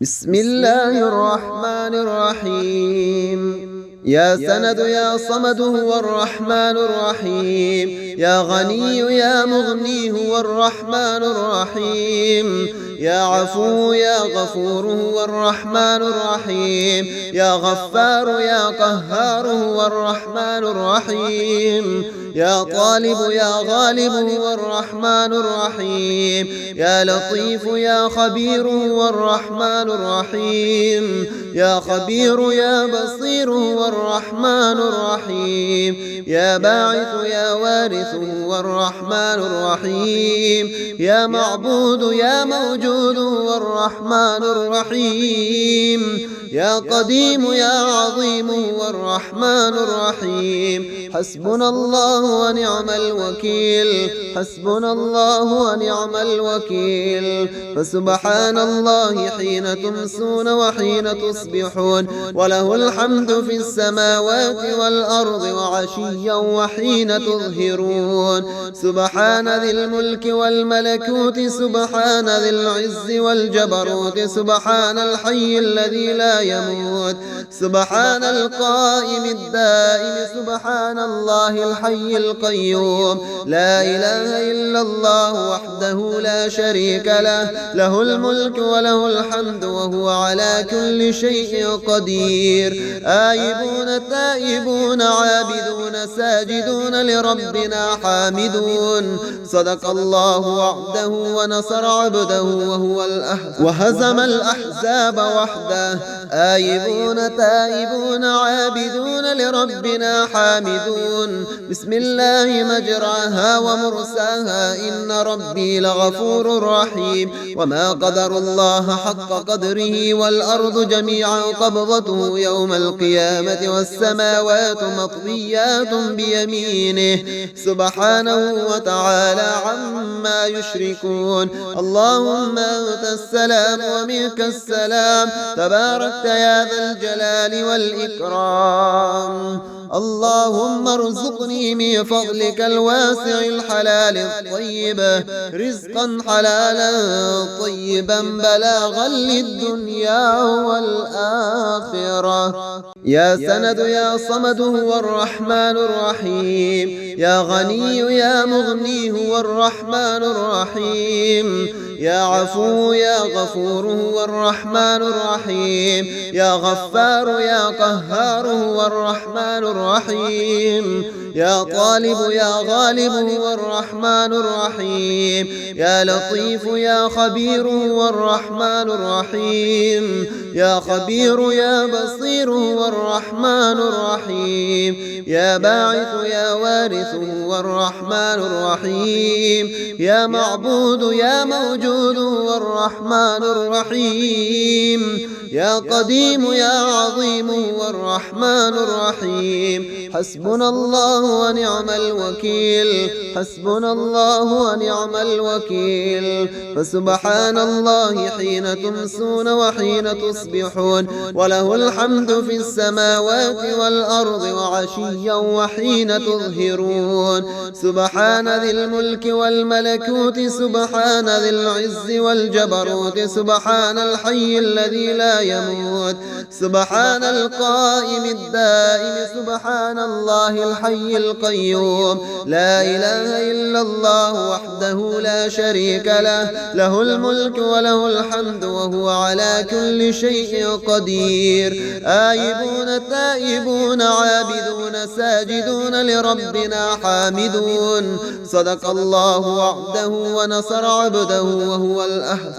بسم الله الرحمن الرحيم. يا سند يا صمد هو الرحمن الرحيم. يا غني يا مغني هو الرحمن الرحيم. يا عفو يا غفور هو الرحمن الرحيم. يا غفار يا قهار هو الرحمن الرحيم. يا طالب يا غالب هو الرحمن الرحيم. يا لطيف يا خبير هو الرحمن الرحيم. يا خبير يا بصير هو الرحمن الرحيم. يا باعث يا وارث هو الرحمن الرحيم. يا معبود يا موجود هو الرحمن الرحيم. يا قديم يا عظيم هو الرحمن الرحيم. حسبنا الله ونعم الوكيل. حسبنا الله ونعم الوكيل. فسبحان الله حين تمسون وحين تصبحون، وله الحمد في السماوات والأرض وعشيا وحين تظهرون. سبحان ذي الملك والملكوت، سبحان ذي العز والجبروت، سبحان الحي الذي لا يموت، سبحان القائم الدائم، سبحان الله الحي القيوم. لا إله إلا الله وحده لا شريك له، له الملك وله الحمد وهو على كل شيء قدير. آيبون تائبون عابدون ساجدون لربنا حامدون. صدق الله وعده ونصر عبده وهزم الأحزاب وحده. آيبون تائبون عابدون لربنا حامدون. بسم الله مجراها ومرساها، إن ربي لغفور رحيم. وما قدر الله حق قدره، والأرض جميعا قبضته يوم القيامة والسماوات مطويات بيمينه سبحانه وتعالى عما يشركون. اللهم أنت السلام ومنك السلام، تباركت يا ذا الجلال والإكرام. اللهم ارزقني من فضلك الواسع الحلال الطيب رزقا حلالا طيبا بلاغا للدنيا والآخرة. يا سند يا صمد هو الرحمن الرحيم. يا غني يا مغني هو الرحمن الرحيم. يا عفو يا غفور هو الرحمن الرحيم. يا غفار يا قهار هو الرحمن الرحيم. يا طالب يا غالب هو الرحمن الرحيم. يا لطيف يا خبير هو الرحمن الرحيم. يا خبير يا بصير هو الرحمن الرحيم. يا باعث يا وارث هو الرحمن الرحيم. يا معبود يا موجود هو الرحمن الرحيم. يا قديم يا عظيم هو الرحمن الرحيم. حسبنا الله ونعم الوكيل. حسبنا الله ونعم الوكيل. فسبحان الله حين تمسون وحين تصبحون، وله الحمد في السماوات والأرض وعشيا وحين تظهرون. سبحان ذي الملك والملكوت، سبحان ذي العز والجبروت، سبحان الحي الذي لا يموت، سبحان القائم الدائم، سبحان الله الحي القيوم. لا إله إلا الله وحده لا شريك له، له الملك وله الحمد وهو على كل شيء قدير. آيبون تائبون عابدون ساجدون لربنا حامدون. صدق الله وعده ونصر عبده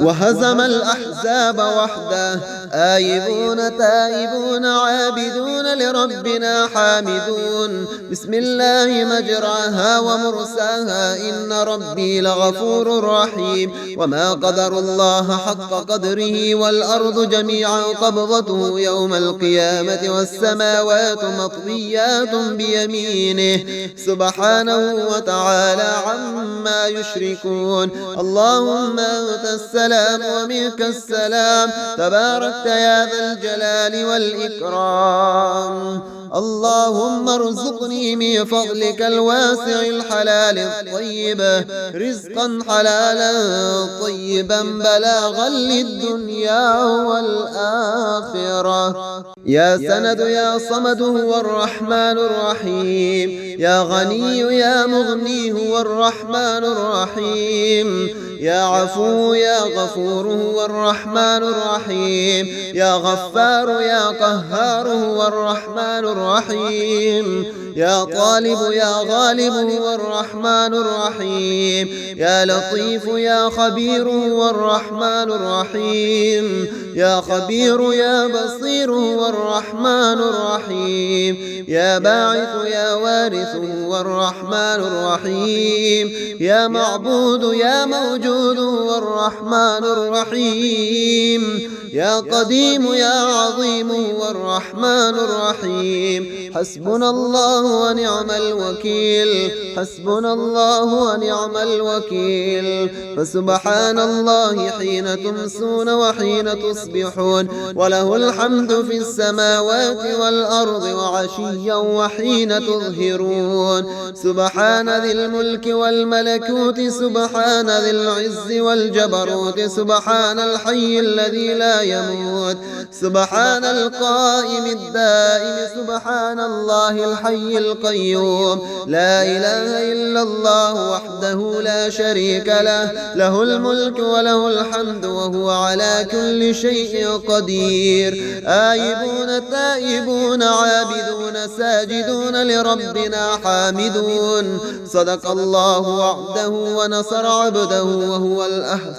وهزم الأحزاب وحده. آيبون تائبون عابدون لربنا حامدون. بسم الله مجراها ومرساها، إن ربي لغفور رحيم. وما قدر الله حق قدره، والأرض جميعا قبضته يوم القيامة والسماوات مطويات بيمينه سبحانه وتعالى عما يشركون. اللهم أنت السلام ومنك السلام، تباركت يا ذا الجلال والإكرام. اللهم ارزقني من فضلك الواسع الحلال الطيب رزقا حلالا طيبا بلاغا للدنيا والآخرة. يا سند يا صمد هو الرحمن الرحيم. يا غني يا مغني هو الرحمن الرحيم. يا عفو يا غفور هو الرحمن الرحيم. يا غفار يا قهار هو الرحمن الرحيم. يا طالب يا غالب هو الرحمن الرحيم. يا لطيف يا خبير هو الرحمن الرحيم. يا خبير يا بصير هو الرحمن الرحيم. يا باعث يا وارث هو الرحمن الرحيم. يا معبود يا موجود هو الرحمن الرحيم. يا قديم يا عظيم هو الرحمن الرحيم. حسبنا الله ونعم الوكيل. حسبنا الله ونعم الوكيل. فسبحان الله حين تمسون وحين تصبحون وله الحمد في السماوات والأرض وعشيا وحين تظهرون. سبحان ذي الملك والملكوت سبحان ذي العز والجبروت سبحان الحي الذي لا يموت سبحان القائم الدائم سبحان الله الحي القيوم. لا إله إلا الله وحده لا شريك له له الملك وله الحمد وهو على كل شيء قدير. آيبون تائبون عابدون ساجدون لربنا حامدون. صدق الله وعده ونصر عبده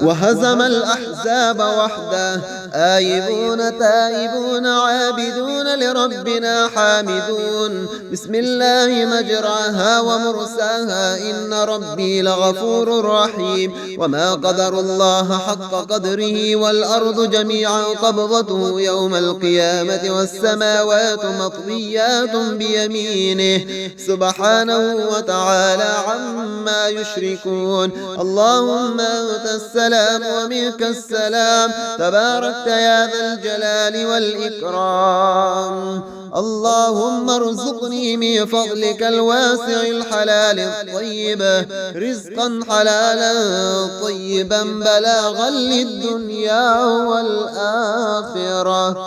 وهزم الأحزاب وحده. آيبون تائبون عابدون لربنا حامدون. بسم الله مجراها ومرساها إن ربي لغفور رحيم. وما قدر الله حق قدره والأرض جميعا قبضته يوم القيامة والسماوات مطويات بيمينه سبحانه وتعالى عما يشركون. اللهم أنت السلام ومنك السلام تباركت يا ذا الجلال والإكرام. اللهم ارزقني من فضلك الواسع الحلال الطيب رزقا حلالا طيبا بلاغا للدنيا والآخرة.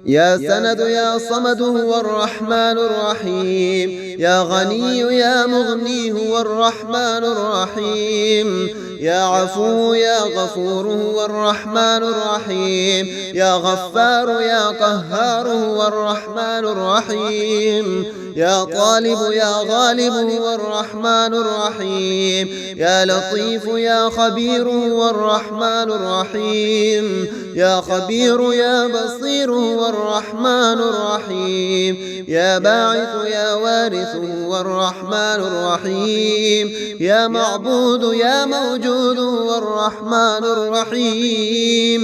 يا سند يا صمد هو الرحمن الرحيم. يا غني يا مغني هو الرحمن الرحيم. يا عفو يا غفور هو الرحمن الرحيم. يا غفار يا قهار هو الرحمن الرحيم. يا طالب يا غالب هو الرحمن الرحيم. يا لطيف يا خبير هو الرحمن الرحيم. يا خبير يا بصير هو الرحمن الرحيم. يا باعث يا وارث هو الرحمن الرحيم. يا معبود يا موجود هو الرحمن الرحيم.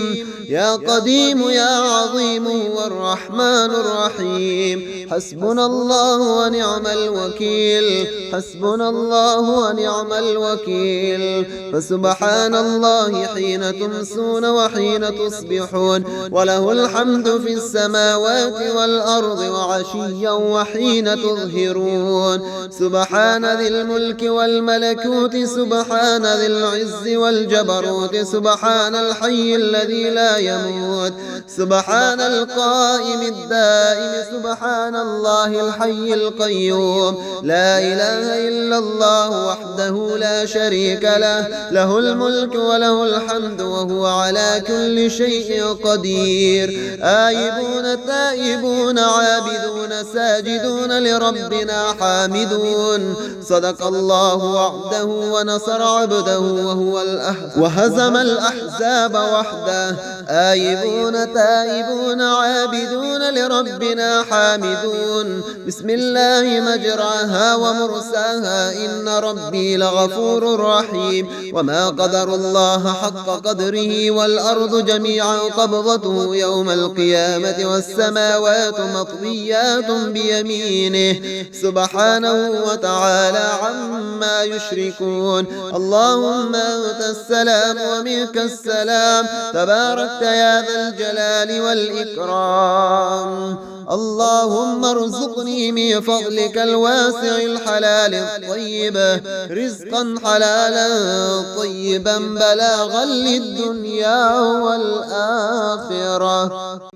يا قديم يا عظيم هو الرحمن الرحيم. حسبنا الله ونعم الوكيل. حسبنا الله ونعم الوكيل. فسبحان الله حين تمسون وحين تصبحون وله الحمد في السماوات والأرض وعشيا وحين تظهرون. سبحان ذي الملك والملكوت سبحان ذي العز والجبروت سبحان الحي الذي لا يموت سبحان القائم الدائم سبحان الله الحي القيوم. لا إله إلا الله وحده لا شريك له له الملك وله الحمد وهو على كل شيء قدير. آيبون تائبون عابدون ساجدون لربنا حامدون. صدق الله وعده ونصر عبده وهزم الأحزاب وحده. آيبون تائبون عابدون لربنا حامدون. بسم الله مجراها ومرساها إن ربي لغفور رحيم. وما قدر الله حق قدره والأرض جميعا قبضته يوم القيامة والسماوات مطويات بيمينه سبحانه وتعالى عما يشركون. اللهم أنت السلام ومنك السلام تبارك تباركت يا ذا الجلال والإكرام. اللهم ارزقني من فضلك الواسع الحلال الطيب رزقا حلالا طيبا بلاغا للدنيا والآخرة.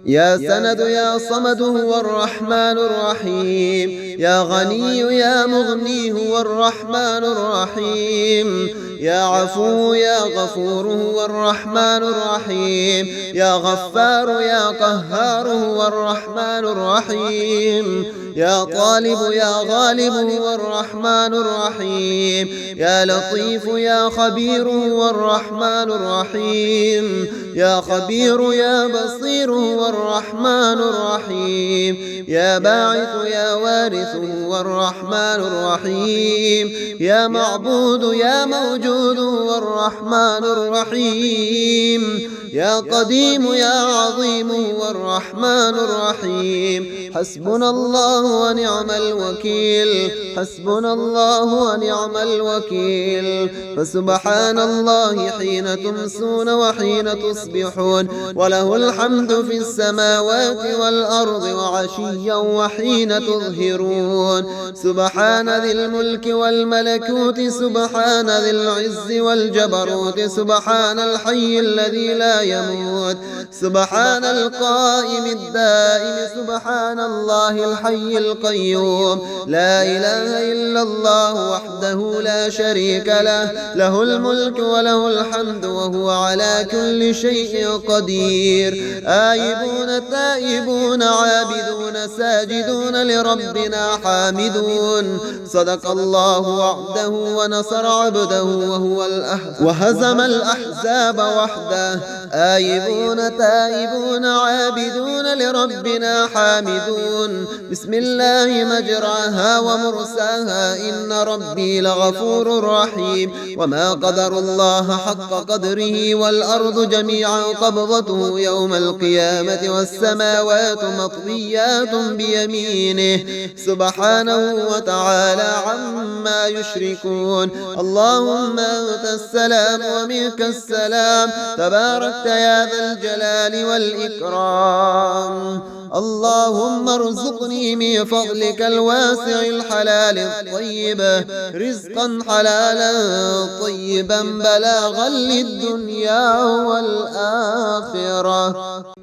يا سند يا صمد هو الرحمن الرحيم، يا غني يا مغني هو الرحمن الرحيم، يا عفو يا غفور هو الرحمن الرحيم، يا غفار يا قهار هو الرحمن الرحيم، يا طالب يا غالب هو الرحمن الرحيم، يا لطيف يا خبير هو الرحمن الرحيم، يا خبير يا بصير هو الرحمن الرحيم، يا باعث يا وارث هو الرحمن الرحيم، يا معبود يا موجود هو الرحمن الرحيم، يا قديم يا عظيم هو الرحمن الرحيم. حسبنا الله ونعم الوكيل، حسبنا الله ونعم الوكيل. فسبحان الله حين تمسون وحين تصبحون، وله الحمد في السماوات والأرض وعشيا وحين تظهرون. سبحان ذي الملك والملكوت، سبحان ذي العز والجبروت، سبحان الحي الذي لا يموت، سبحان القائم الدائم، سبحان الله الحي القيوم. لا إله إلا الله وحده لا شريك له، له الملك وله الحمد وهو على كل شيء قدير. آيبون تائبون عابدون ساجدون لربنا حامدون. صدق الله وعده ونصر عبده وهزم الأحزاب وحده. آيبون تائبون عابدون لربنا حامدون. بسم الله مجراها ومرساها إن ربي لغفور رحيم. وما قدر الله حق قدره والأرض جميعا قبضته يوم القيامة والسماوات مطويات بيمينه سبحانه وتعالى عما يشركون. اللهم أنت السلام ومنك السلام، تباركت يا ذا الجلال والإكرام. اللهم ارزقني من فضلك الواسع الحلال الطيب رزقا حلالا طيبا بلاغا للدنيا والآخرة.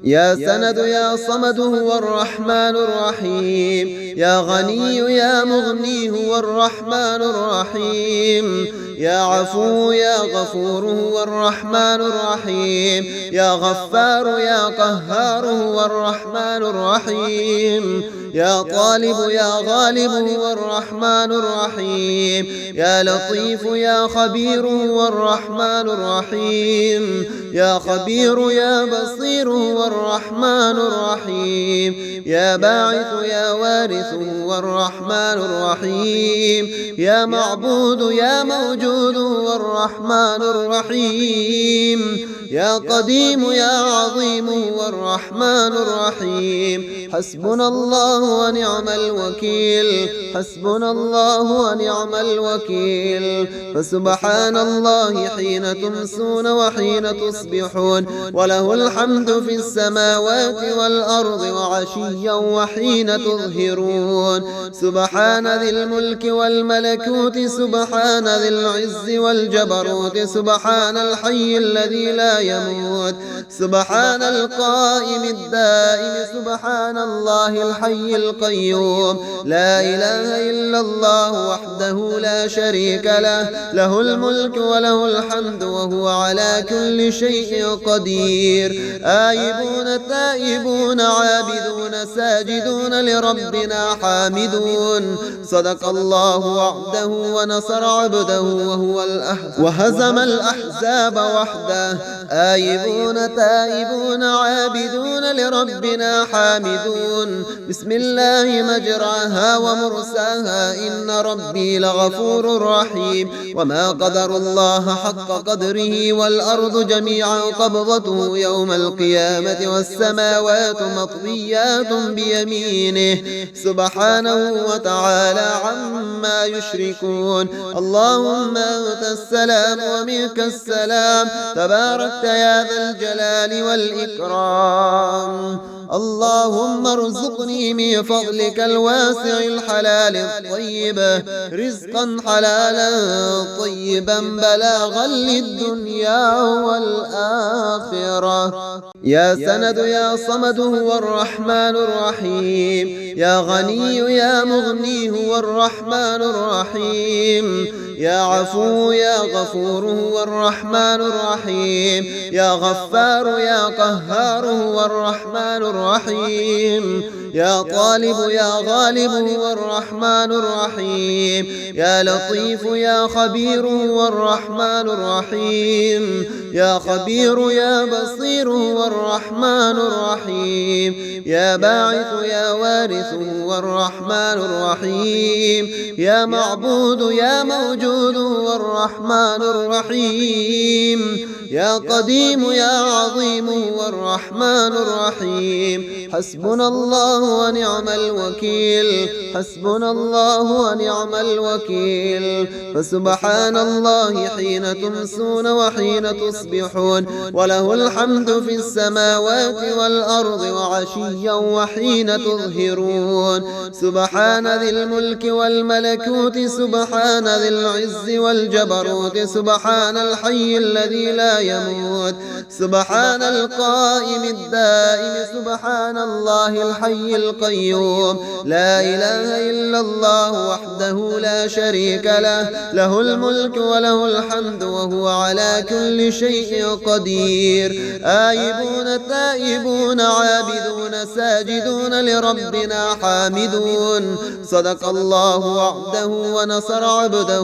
يا سند يا صمد هو الرحمن الرحيم، يا غني يا مغني هو الرحمن الرحيم، يا عفو يا غفور هو الرحمن الرحيم، يا غفار يا قهار هو الرحمن الرحيم، يا طالب يا غالب هو الرحمن الرحيم، يا لطيف يا خبير هو الرحمن الرحيم، يا خبير يا بصير هو الرحمن الرحيم، يا باعث يا وارث هو الرحمن الرحيم، يا معبود يا موجود هو الرحمن الرحيم، يا قديم يا عظيم هو الرحمن الرحيم. حسبنا الله ونعم الوكيل، حسبنا الله ونعم الوكيل. فسبحان الله حين تمسون وحين تصبحون، وله الحمد في السماوات والأرض وعشيا وحين تظهرون. سبحان ذي الملك والملكوت، سبحان ذي العز والجبروت، سبحان الحي الذي لا يموت، سبحان القائم الدائم، سبحان الله الحي القيوم. لا إله إلا الله وحده لا شريك له، له الملك وله الحمد وهو على كل شيء قدير. آيبون تائبون عابدون ساجدون لربنا حامدون. صدق الله وعده ونصر عبده وهزم الأحزاب وحده. آيبون تائبون عابدون لربنا حامدون. بسم الله مجراها ومرساها إن ربي لغفور رحيم. وما قدر الله حق قدره والأرض جميعا قبضته يوم القيامة والسماوات مطويات بيمينه سبحانه وتعالى عما يشركون. اللهم أنت السلام ومنك السلام، تبارك تباركت يا ذا الجلال والإكرام. اللهم ارزقني من فضلك الواسع الحلال الطيب رزقا حلالا طيبا بلاغا للدنيا والآخرة. يا سند يا صمد هو الرحمن الرحيم، يا غني يا مغني هو الرحمن الرحيم، يا عفو يا غفور هو الرحمن الرحيم، يا غفار يا قهار هو الرحمن الرحيم، يا طالب يا غالب هو الرحمن الرحيم، يا لطيف يا خبير هو الرحمن الرحيم، يا خبير يا بصير هو الرحمن الرحيم، يا باعث يا وارث هو الرحمن الرحيم، يا معبود يا موجود هو الرحمن الرحيم، يا قديم يا عظيم هو الرحمن الرحيم. حسبنا الله ونعم الوكيل، حسبنا الله ونعم الوكيل. فسبحان الله حين تمسون وحين تصبحون، وله الحمد في السماوات والأرض وعشيا وحين تظهرون. سبحان ذي الملك والملكوت، سبحان ذي العز والجبروت، سبحان الحي الذي لا يموت، سبحان القائم الدائم، سبحان الله الحي القيوم. لا إله إلا الله وحده لا شريك له، له الملك وله الحمد وهو على كل شيء قدير. آيبون تائبون عابدون ساجدون لربنا حامدون. صدق الله وعده ونصر عبده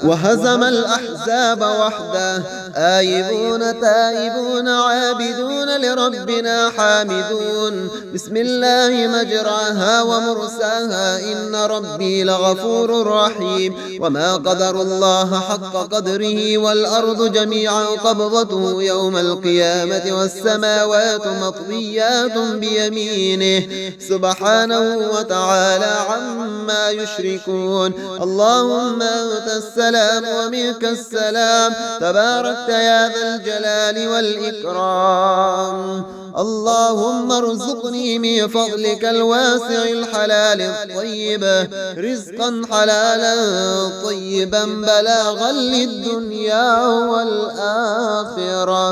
وهزم الأحزاب وحده. آيبون تائبون عابدون لربنا حامدون. بسم الله مجراها ومرساها إن ربي لغفور رحيم. وما قدر الله حق قدره والأرض جميعا قبضته يوم القيامة والسماوات مطويات بيمينه سبحانه وتعالى عما يشركون. اللهم أنت السلام ومنك السلام، تباركت يا ذا الجلال والإكرام. اللهم ارزقني من فضلك الواسع الحلال الطيب رزقا حلالا طيبا بلاغا للدنيا والآخرة.